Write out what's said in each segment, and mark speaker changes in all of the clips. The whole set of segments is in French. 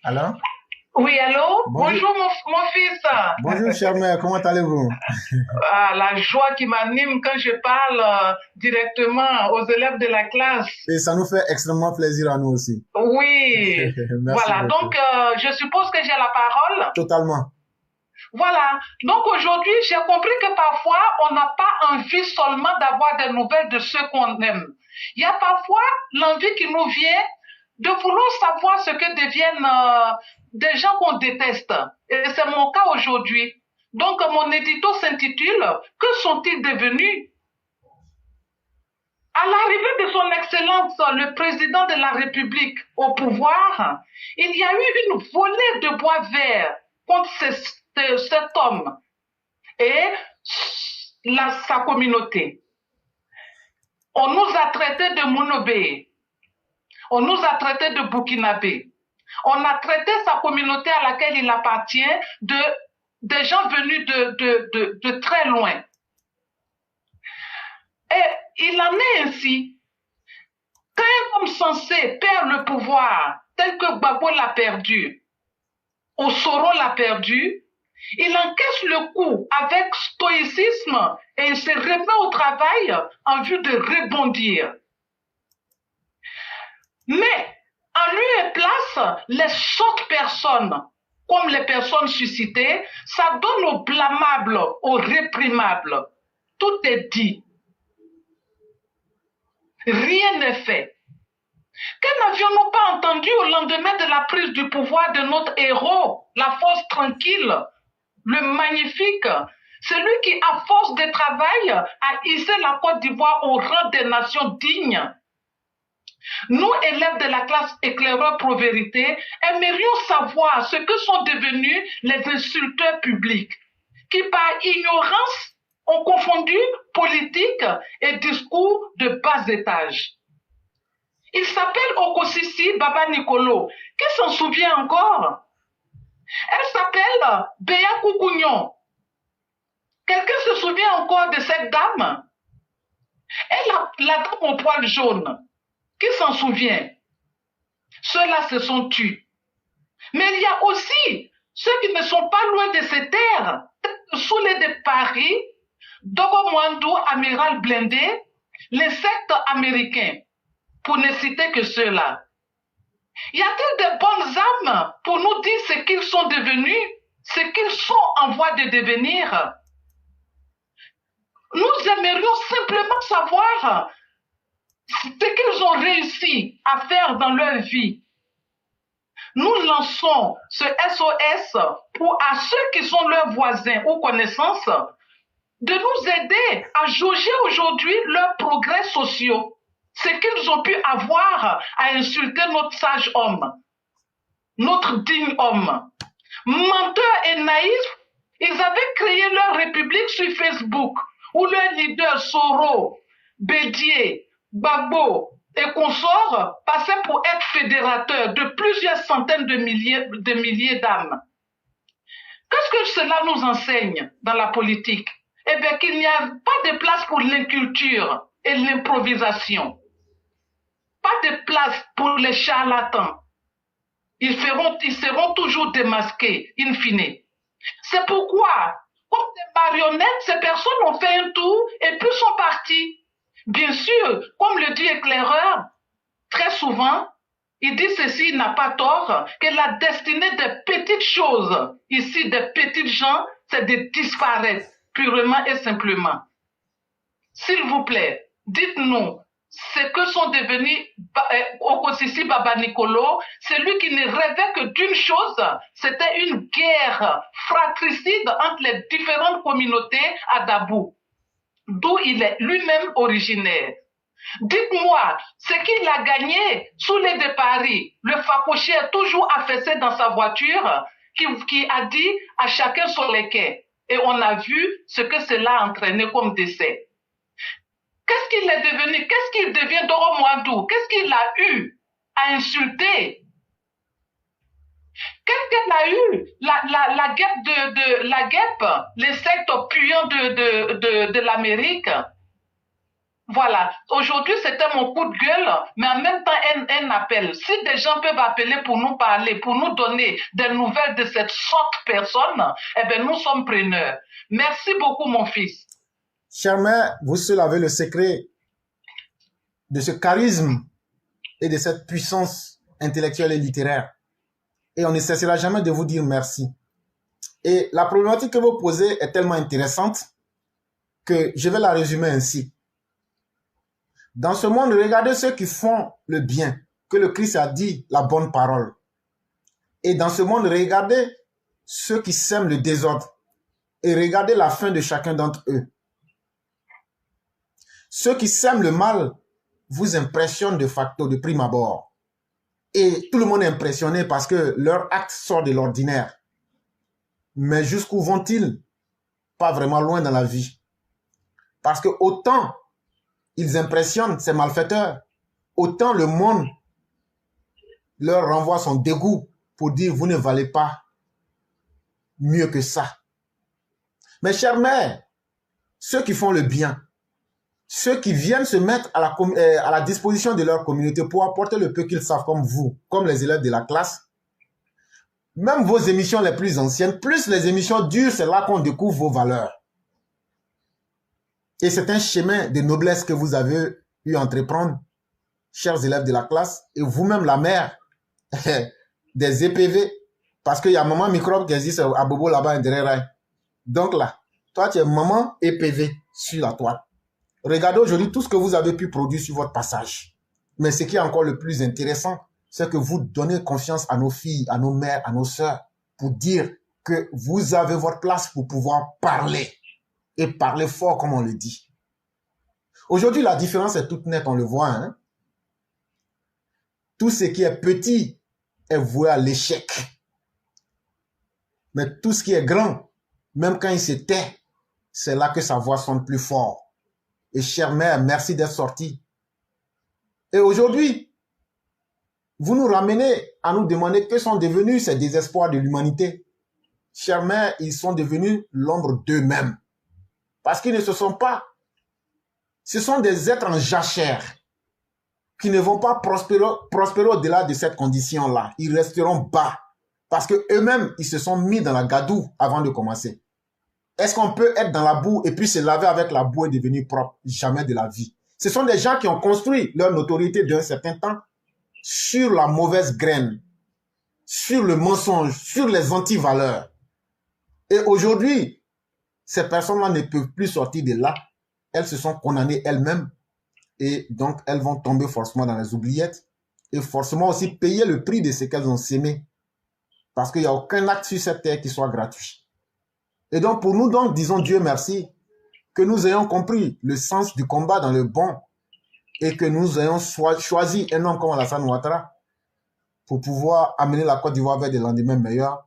Speaker 1: Alors,
Speaker 2: Oui, allô?
Speaker 1: bonjour,
Speaker 2: Bonjour mon fils.
Speaker 1: bonjour, chère mère, comment allez-vous?
Speaker 2: Ah, la joie qui m'anime quand je parle directement aux élèves de la classe.
Speaker 1: Et ça nous fait extrêmement plaisir à nous aussi.
Speaker 2: Oui,
Speaker 1: Merci
Speaker 2: voilà. Donc,
Speaker 1: beaucoup.
Speaker 2: je suppose que j'ai la parole.
Speaker 1: Totalement.
Speaker 2: Voilà. Donc, aujourd'hui, j'ai compris que parfois, on n'a pas envie seulement d'avoir des nouvelles de ceux qu'on aime. Il y a parfois l'envie qui nous vient de vouloir savoir ce que deviennent des gens qu'on déteste. Et c'est mon cas aujourd'hui. Donc, mon édito s'intitule Que sont-ils devenus? À l'arrivée de son Excellence, le président de la République au pouvoir, il y a eu une volée de bois vert contre cet homme et sa communauté. On nous a traités de Mounobé, on nous a traités de Burkinabé, on a traité sa communauté à laquelle il appartient des gens venus de très loin. Et il en est ainsi. Quand un homme censé perd le pouvoir, tel que Gbagbo l'a perdu, ou Soro l'a perdu, il encaisse le coup avec stoïcisme et il se remet au travail en vue de rebondir. Mais en lieu et place, les autres personnes, comme les personnes suscitées, ça donne au blâmable, au réprimable. Tout est dit. Rien n'est fait. Que n'avions-nous pas entendu au lendemain de la prise du pouvoir de notre héros, la force tranquille, le magnifique, celui qui, à force de travail, a hissé la Côte d'Ivoire au rang des nations dignes? Nous, élèves de la classe éclaireur pro-vérité, aimerions savoir ce que sont devenus les insulteurs publics, qui par ignorance ont confondu politique et discours de bas étage. Il s'appelle Okosisi Baba Nicolo. Qui s'en souvient encore? Elle s'appelle Béa Koukounion. Quelqu'un se souvient encore de cette dame? Elle a la dame au poil jaune. Qui s'en souvient? Ceux-là se sont tus. Mais il y a aussi ceux qui ne sont pas loin de ces terres, Soulé de Paris, Dogo Mwandou, amiral blindé, les sectes américains, pour ne citer que ceux-là. Y a-t-il de bonnes âmes pour nous dire ce qu'ils sont devenus, ce qu'ils sont en voie de devenir? Nous aimerions simplement savoir ce qu'ils ont réussi à faire dans leur vie. Nous lançons ce SOS à ceux qui sont leurs voisins ou connaissances de nous aider à jauger aujourd'hui leurs progrès sociaux, ce qu'ils ont pu avoir à insulter notre sage homme, notre digne homme. Menteurs et naïfs, ils avaient créé leur république sur Facebook, où leurs leaders Soro, Bédier, Gbagbo et consorts passaient pour être fédérateurs de plusieurs centaines de milliers d'âmes. Qu'est-ce que cela nous enseigne dans la politique? Eh bien, qu'il n'y a pas de place pour l'inculture et l'improvisation. Pas de place pour les charlatans. Ils seront toujours démasqués, in fine. C'est pourquoi, comme des marionnettes, ces personnes ont fait un tour et puis sont parties. Bien sûr, comme le dit Éclaireur, très souvent, il dit ceci, il n'a pas tort, que la destinée des petites choses, ici des petites gens, c'est de disparaître purement et simplement. S'il vous plaît, dites-nous ce que sont devenus Okosisi Baba Nicolo, celui qui ne rêvait que d'une chose, c'était une guerre fratricide entre les différentes communautés à Dabou, d'où il est lui-même originaire. Dites-moi, ce qu'il a gagné sous les de Paris, le facoché toujours affaissé dans sa voiture, qui a dit à chacun sur les quais. Et on a vu ce que cela a entraîné comme décès. Qu'est-ce qu'il est devenu? Qu'est-ce qu'il devient Doro Mwandou? Qu'est-ce qu'il a eu à insulter? Qu'est-ce qu'elle a eu? La guêpe, les sectes puants de l'Amérique. Voilà. Aujourd'hui, c'était mon coup de gueule, mais en même temps, un appel. Si des gens peuvent appeler pour nous parler, pour nous donner des nouvelles de cette sorte de personne, eh bien, nous sommes preneurs. Merci beaucoup, mon fils.
Speaker 1: Chère mère, vous seul avez le secret de ce charisme et de cette puissance intellectuelle et littéraire. Et on ne cessera jamais de vous dire merci. Et la problématique que vous posez est tellement intéressante que je vais la résumer ainsi. Dans ce monde, regardez ceux qui font le bien, que le Christ a dit la bonne parole. Et dans ce monde, regardez ceux qui sèment le désordre. Et regardez la fin de chacun d'entre eux. Ceux qui sèment le mal vous impressionnent de facto, de prime abord. Et tout le monde est impressionné parce que leur acte sort de l'ordinaire. Mais jusqu'où vont-ils? Pas vraiment loin dans la vie. Parce que autant ils impressionnent ces malfaiteurs, autant le monde leur renvoie son dégoût pour dire vous ne valez pas mieux que ça. Mes chères mères, ceux qui font le bien, ceux qui viennent se mettre à la disposition de leur communauté pour apporter le peu qu'ils savent comme vous, comme les élèves de la classe, même vos émissions les plus anciennes, plus les émissions dures, c'est là qu'on découvre vos valeurs. Et c'est un chemin de noblesse que vous avez eu à entreprendre, chers élèves de la classe, et vous-même la mère des EPV, parce qu'il y a maman microbe qui existe à Bobo là-bas, derrière. Donc là, toi tu es maman EPV sur la toile. Regardez aujourd'hui tout ce que vous avez pu produire sur votre passage. Mais ce qui est encore le plus intéressant, c'est que vous donnez confiance à nos filles, à nos mères, à nos sœurs, pour dire que vous avez votre place pour pouvoir parler. Et parler fort comme on le dit. Aujourd'hui, la différence est toute nette, on le voit. Hein? Tout ce qui est petit est voué à l'échec. Mais tout ce qui est grand, même quand il se tait, c'est là que sa voix sonne plus fort. Et chère mère, merci d'être sortie. Et aujourd'hui, vous nous ramenez à nous demander que sont devenus ces désespoirs de l'humanité. Chère mère, ils sont devenus l'ombre d'eux-mêmes. Parce qu'ils ne se sont pas. Ce sont des êtres en jachère qui ne vont pas prospérer au-delà de cette condition-là. Ils resteront bas. Parce qu'eux-mêmes, ils se sont mis dans la gadoue avant de commencer. Est-ce qu'on peut être dans la boue et puis se laver avec la boue et devenir propre? Jamais de la vie. Ce sont des gens qui ont construit leur notoriété d'un certain temps sur la mauvaise graine, sur le mensonge, sur les antivaleurs. Et aujourd'hui, ces personnes-là ne peuvent plus sortir de là. Elles se sont condamnées elles-mêmes. Et donc, elles vont tomber forcément dans les oubliettes. Et forcément aussi payer le prix de ce qu'elles ont sémé. Parce qu'il n'y a aucun acte sur cette terre qui soit gratuit. Et donc, pour nous, donc, disons Dieu merci, que nous ayons compris le sens du combat dans le bon. Et que nous ayons choisi un homme comme Alassane Ouattara pour pouvoir amener la Côte d'Ivoire vers des lendemains meilleurs.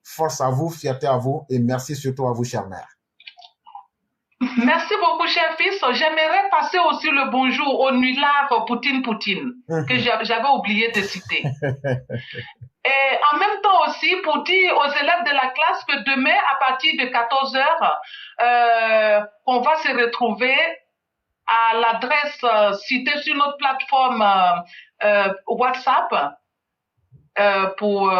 Speaker 1: Force à vous, fierté à vous et merci surtout à vous, chère mère.
Speaker 2: Merci beaucoup, cher fils. J'aimerais passer aussi le bonjour au nulard Poutine, que j'avais oublié de citer. Et en même temps aussi, pour dire aux élèves de la classe que demain, à partir de 14 h, on va se retrouver à l'adresse citée sur notre plateforme WhatsApp pour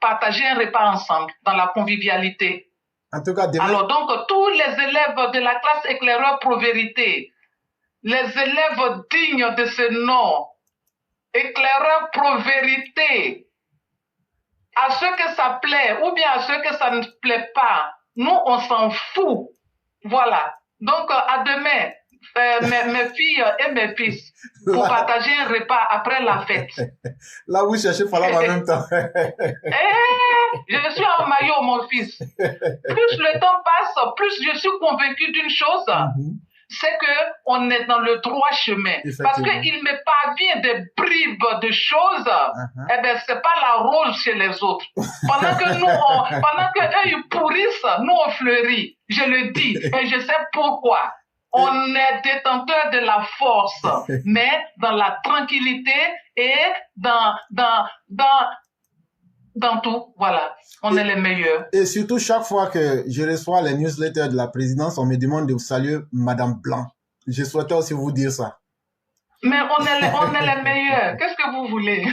Speaker 2: partager un repas ensemble dans la convivialité.
Speaker 1: En tout cas, demain...
Speaker 2: Alors donc, tous les élèves de la classe éclaireur pro-vérité, les élèves dignes de ce nom, éclaireur pro-vérité, à ceux que ça plaît ou bien à ceux que ça ne plaît pas, nous on s'en fout. Voilà. Donc à demain, mes filles et mes fils, pour partager un repas après la fête.
Speaker 1: Là, vous cherchez Falab en même temps.
Speaker 2: Je suis en maillot, mon fils. Plus le temps passe, plus je suis convaincu d'une chose, c'est que on est dans le droit chemin. Parce qu'il me parvient des bribes de choses, eh ben c'est pas la rose chez les autres. Pendant que nous, pendant que eux ils pourrissent, nous on fleurit. Je le dis, et je sais pourquoi. On est détenteur de la force, mais dans la tranquillité et dans tout, voilà. On est les meilleurs.
Speaker 1: Et surtout, chaque fois que je reçois les newsletters de la présidence, on me demande de vous saluer Madame Blanc. Je souhaitais aussi vous dire ça.
Speaker 2: Mais on est les meilleurs. Qu'est-ce que vous voulez?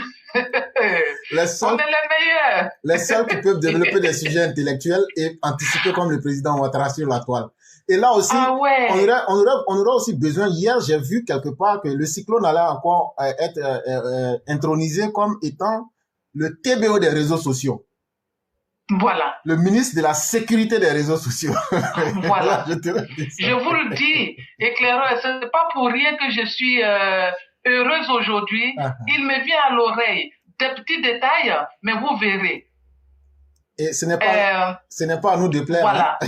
Speaker 1: Les seuls,
Speaker 2: On est les meilleurs.
Speaker 1: les seuls qui peuvent développer des sujets intellectuels et anticiper comme le président Ouattara sur la toile. Et là aussi,
Speaker 2: Ah ouais.
Speaker 1: on aurait aussi besoin, hier j'ai vu quelque part que le cyclone allait encore être intronisé comme étant le TBO des réseaux sociaux.
Speaker 2: Voilà.
Speaker 1: Le ministre de la sécurité des réseaux sociaux.
Speaker 2: Voilà.
Speaker 1: je
Speaker 2: vous le dis, éclaireur, c'est pas pour rien que je suis heureuse aujourd'hui. Il me vient à l'oreille des petits détails, mais vous verrez.
Speaker 1: Et ce n'est pas à nous de plaire.
Speaker 2: Voilà.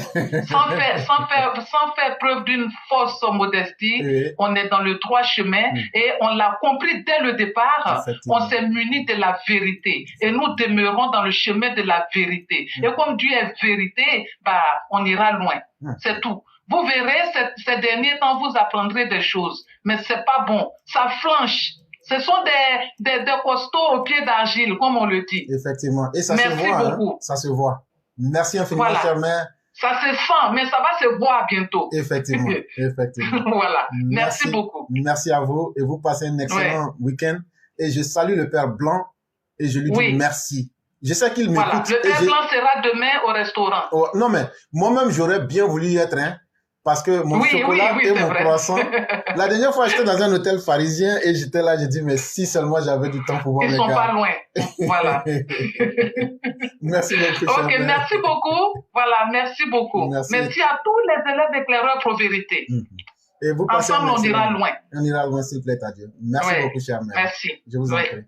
Speaker 2: Sans faire preuve d'une fausse modestie, on est dans le droit chemin et on l'a compris dès le départ. On s'est muni de la vérité et nous demeurons dans le chemin de la vérité. Et comme Dieu est vérité, bah, on ira loin. C'est tout. Vous verrez, ces derniers temps, vous apprendrez des choses. Mais c'est pas bon. Ça flanche. Ce sont des costauds au pied d'argile, comme on le dit.
Speaker 1: Effectivement. Et ça
Speaker 2: Merci
Speaker 1: se voit.
Speaker 2: beaucoup.
Speaker 1: Ça se voit. Merci infiniment,
Speaker 2: Voilà.
Speaker 1: cher maire.
Speaker 2: Ça se sent, mais ça va se voir bientôt.
Speaker 1: Effectivement. Effectivement.
Speaker 2: Voilà. Merci beaucoup.
Speaker 1: Merci à vous et vous passez un excellent week-end. Et je salue le Père Blanc et je lui dis merci. Je sais qu'il m'écoute.
Speaker 2: Voilà. Le Père Blanc sera demain au restaurant.
Speaker 1: Oh, non, mais moi-même, j'aurais bien voulu y être, hein. Parce que mon chocolat et mon croissant. La dernière fois, j'étais dans un hôtel parisien et j'étais là, j'ai dit, mais si seulement j'avais du temps pour voir mes gars.
Speaker 2: Ils sont pas loin. Voilà.
Speaker 1: Merci beaucoup.
Speaker 2: Ok, merci beaucoup. Voilà, merci beaucoup. Merci à tous les élèves éclaireurs pour vérité.
Speaker 1: Et vous passez
Speaker 2: ensemble, on ira loin.
Speaker 1: On ira loin, s'il plaît à Dieu. Merci beaucoup, cher mère.
Speaker 2: Merci.
Speaker 1: Je vous en prie.